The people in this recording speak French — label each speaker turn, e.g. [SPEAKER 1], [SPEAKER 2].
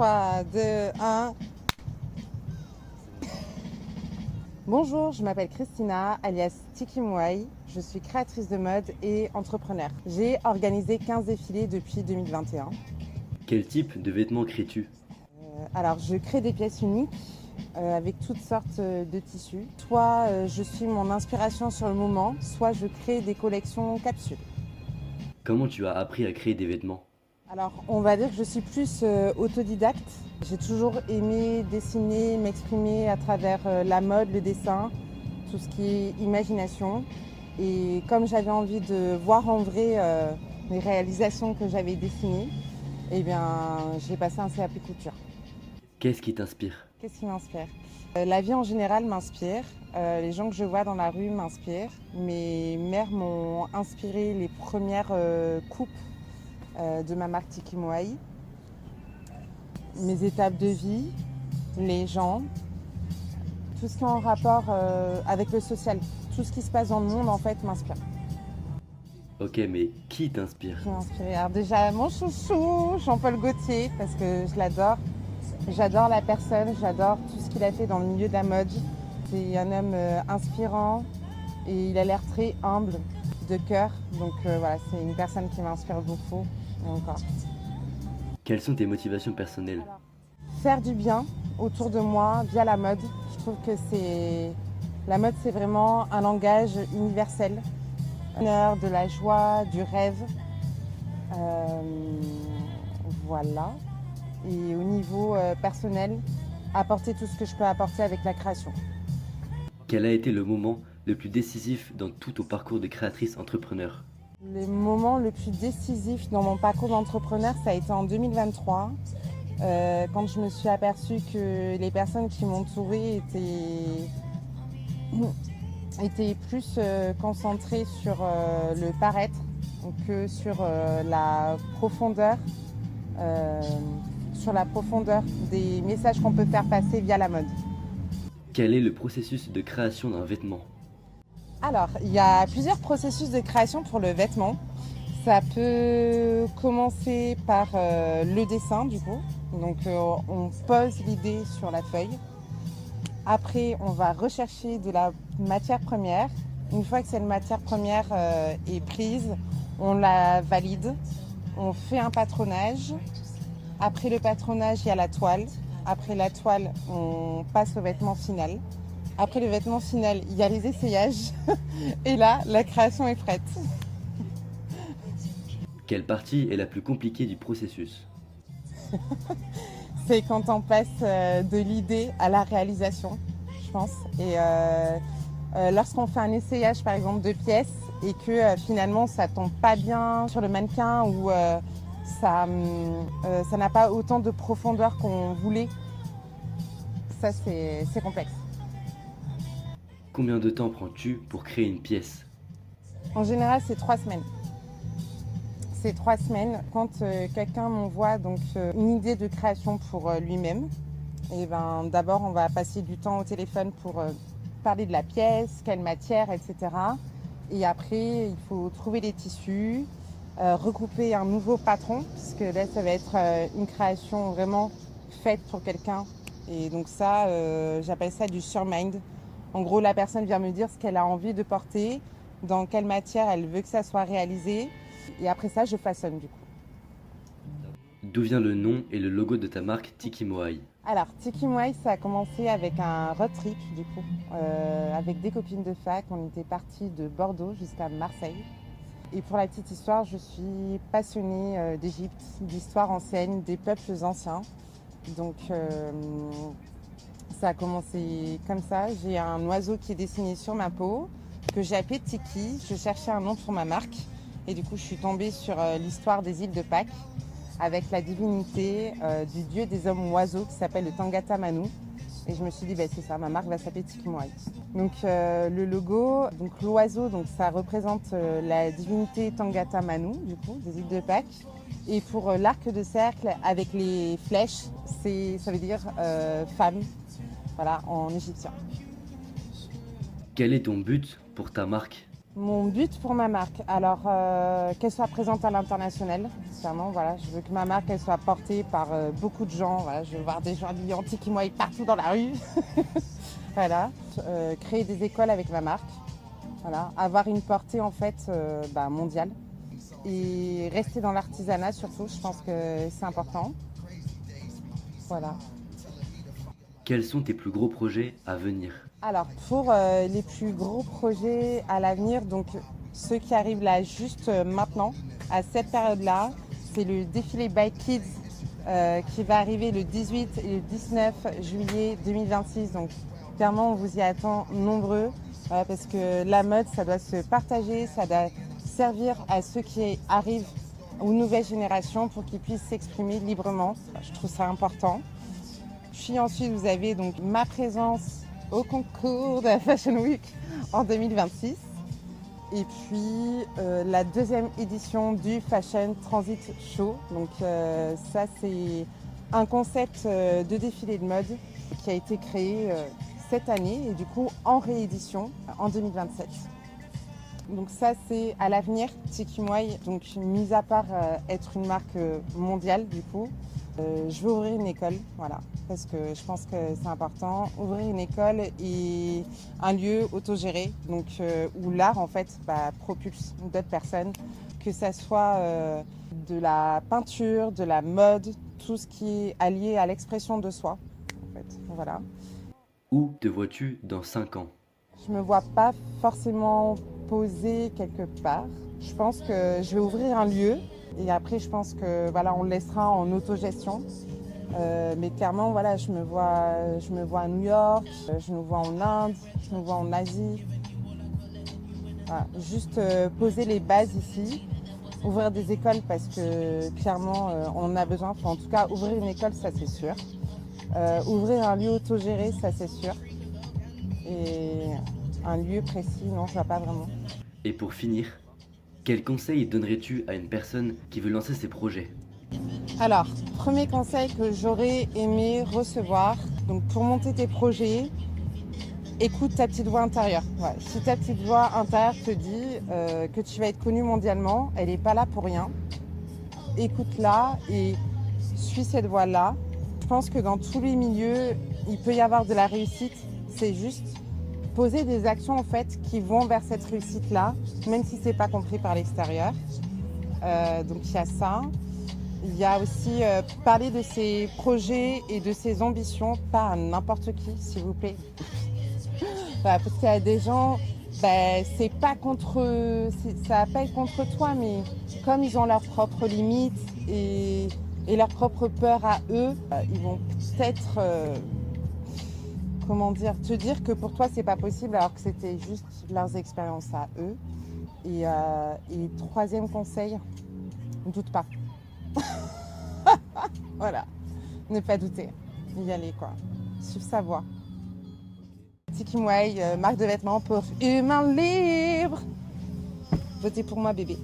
[SPEAKER 1] 3, 2, 1. Bonjour, je m'appelle Christina, alias Tiki Mouaï. Je suis créatrice de mode et entrepreneur. J'ai organisé 15 défilés depuis 2021.
[SPEAKER 2] Quel type de vêtements crées-tu?
[SPEAKER 1] Alors, je crée des pièces uniques avec toutes sortes de tissus. Soit je suis mon inspiration sur le moment, soit je crée des collections capsules.
[SPEAKER 2] Comment tu as appris à créer des vêtements?
[SPEAKER 1] Alors, on va dire que je suis plus autodidacte. J'ai toujours aimé dessiner, m'exprimer à travers la mode, le dessin, tout ce qui est imagination. Et comme j'avais envie de voir en vrai les réalisations que j'avais dessinées, eh bien, j'ai passé un CAP couture.
[SPEAKER 2] Qu'est-ce qui t'inspire?
[SPEAKER 1] Qu'est-ce qui m'inspire? La vie en général m'inspire. Les gens que je vois dans la rue m'inspirent. Mes mères m'ont inspiré les premières coupes de ma marque Tiki Mouaï. Mes étapes de vie, les gens, tout ce qui est en rapport avec le social, tout ce qui se passe dans le monde en fait m'inspire.
[SPEAKER 2] Ok, mais qui t'inspire?
[SPEAKER 1] Qui m'a inspiré. Alors déjà mon chouchou, Jean-Paul Gaultier, parce que je l'adore. J'adore la personne, j'adore tout ce qu'il a fait dans le milieu de la mode. C'est un homme inspirant et il a l'air très humble, de cœur. Donc voilà, c'est une personne qui m'inspire beaucoup. Et encore.
[SPEAKER 2] Quelles sont tes motivations personnelles?
[SPEAKER 1] Faire du bien autour de moi via la mode. Je trouve que la mode, c'est vraiment un langage universel. Bonheur, de la joie, du rêve. Voilà. Et au niveau personnel, apporter tout ce que je peux apporter avec la création.
[SPEAKER 2] Quel a été le moment le plus décisif dans tout ton parcours de créatrice entrepreneur?
[SPEAKER 1] Le moment le plus décisif dans mon parcours d'entrepreneur, ça a été en 2023, quand je me suis aperçue que les personnes qui m'entouraient étaient plus concentrées sur le paraître que sur la profondeur des messages qu'on peut faire passer via la mode.
[SPEAKER 2] Quel est le processus de création d'un vêtement?
[SPEAKER 1] Alors, il y a plusieurs processus de création pour le vêtement. Ça peut commencer par le dessin du coup. Donc on pose l'idée sur la feuille. Après, on va rechercher de la matière première. Une fois que cette matière première est prise, on la valide. On fait un patronage. Après le patronage, il y a la toile. Après la toile, on passe au vêtement final. Après le vêtement final, il y a les essayages. Et là, la création est prête.
[SPEAKER 2] Quelle partie est la plus compliquée du processus?
[SPEAKER 1] C'est quand on passe de l'idée à la réalisation, je pense. Et lorsqu'on fait un essayage, par exemple, de pièces et que finalement ça tombe pas bien sur le mannequin ou ça n'a pas autant de profondeur qu'on voulait, ça c'est complexe.
[SPEAKER 2] Combien de temps prends-tu pour créer une pièce?
[SPEAKER 1] En général, c'est 3 semaines. C'est 3 semaines. Quand quelqu'un m'envoie donc une idée de création pour lui-même, et ben d'abord on va passer du temps au téléphone pour parler de la pièce, quelle matière, etc. Et après, il faut trouver les tissus, recouper un nouveau patron, puisque là ça va être une création vraiment faite pour quelqu'un. Et donc ça, j'appelle ça du surmind. En gros, la personne vient me dire ce qu'elle a envie de porter, dans quelle matière elle veut que ça soit réalisé. Et après ça, je façonne du coup.
[SPEAKER 2] D'où vient le nom et le logo de ta marque Tiki Mouaï?
[SPEAKER 1] Alors, Tiki Mouaï, ça a commencé avec un road trip du coup, avec des copines de fac. On était partis de Bordeaux jusqu'à Marseille. Et pour la petite histoire, je suis passionnée d'Égypte, d'histoire ancienne, des peuples anciens. Donc, ça a commencé comme ça. J'ai un oiseau qui est dessiné sur ma peau, que j'ai appelé Tiki. Je cherchais un nom pour ma marque. Et du coup, je suis tombée sur l'histoire des îles de Pâques, avec la divinité du dieu des hommes oiseaux qui s'appelle le Tangata Manu. Et je me suis dit, bah, c'est ça, ma marque va s'appeler Tiki Mouaï. Donc le logo, donc l'oiseau, donc ça représente la divinité Tangata Manu, du coup, des îles de Pâques. Et pour l'arc de cercle avec les flèches, ça veut dire femme, voilà, en égyptien.
[SPEAKER 2] Quel est ton but pour ta marque?
[SPEAKER 1] Mon but pour ma marque, alors qu'elle soit présente à l'international, clairement, voilà, je veux que ma marque elle soit portée par beaucoup de gens. Voilà, je veux voir des gens habillés en Tiki-Moi partout dans la rue. Voilà, créer des écoles avec ma marque, voilà, avoir une portée en fait mondiale et rester dans l'artisanat surtout, je pense que c'est important. Voilà.
[SPEAKER 2] Quels sont tes plus gros projets à venir?
[SPEAKER 1] Alors pour les plus gros projets à l'avenir, donc ceux qui arrivent là juste maintenant, à cette période-là, c'est le défilé By Kids qui va arriver le 18 et le 19 juillet 2026. Donc clairement, on vous y attend nombreux parce que la mode, ça doit se partager, ça doit servir à ceux qui arrivent aux nouvelles générations pour qu'ils puissent s'exprimer librement. Je trouve ça important. Puis ensuite, vous avez donc ma présence au concours de la Fashion Week en 2026. Et puis la deuxième édition du Fashion Transit Show. Donc ça, c'est un concept de défilé de mode qui a été créé cette année et du coup en réédition en 2027. Donc ça, c'est à l'avenir, Tiki-Moi. Donc mis à part être une marque mondiale du coup, je veux ouvrir une école, voilà, parce que je pense que c'est important. Ouvrir une école et un lieu autogéré, donc où l'art en fait propulse d'autres personnes, que ça soit de la peinture, de la mode, tout ce qui est allié à l'expression de soi, en fait, voilà.
[SPEAKER 2] Où te vois-tu dans 5 ans?
[SPEAKER 1] Je me vois pas forcément posée quelque part. Je pense que je vais ouvrir un lieu. Et après, je pense que voilà, on le laissera en autogestion. Mais clairement, voilà, je me vois à New York, je me vois en Inde, je me vois en Asie. Voilà, juste poser les bases ici, ouvrir des écoles parce que clairement, on en a besoin. Enfin, en tout cas, ouvrir une école, ça c'est sûr. Ouvrir un lieu autogéré, ça c'est sûr. Et un lieu précis, non, je vois pas vraiment.
[SPEAKER 2] Et pour finir, quel conseil donnerais-tu à une personne qui veut lancer ses projets?
[SPEAKER 1] Alors, premier conseil que j'aurais aimé recevoir, donc pour monter tes projets, écoute ta petite voix intérieure. Ouais, si ta petite voix intérieure te dit que tu vas être connu mondialement, elle n'est pas là pour rien. Écoute-la et suis cette voix-là. Je pense que dans tous les milieux, il peut y avoir de la réussite. C'est juste poser des actions en fait qui vont vers cette réussite-là, même si c'est pas compris par l'extérieur. Donc il y a ça. Il y a aussi parler de ses projets et de ses ambitions, pas à n'importe qui, s'il vous plaît. Voilà, parce qu'il y a des gens, c'est pas contre, ça va pas être contre toi, mais comme ils ont leurs propres limites et leurs propres peurs à eux, ils vont peut-être, te dire que pour toi c'est pas possible alors que c'était juste leurs expériences à eux. Et troisième conseil, ne doute pas. Voilà, ne pas douter, y aller quoi, suivre sa voie. Tiki-Moi, marque de vêtements pour humains libres. Votez pour moi bébé.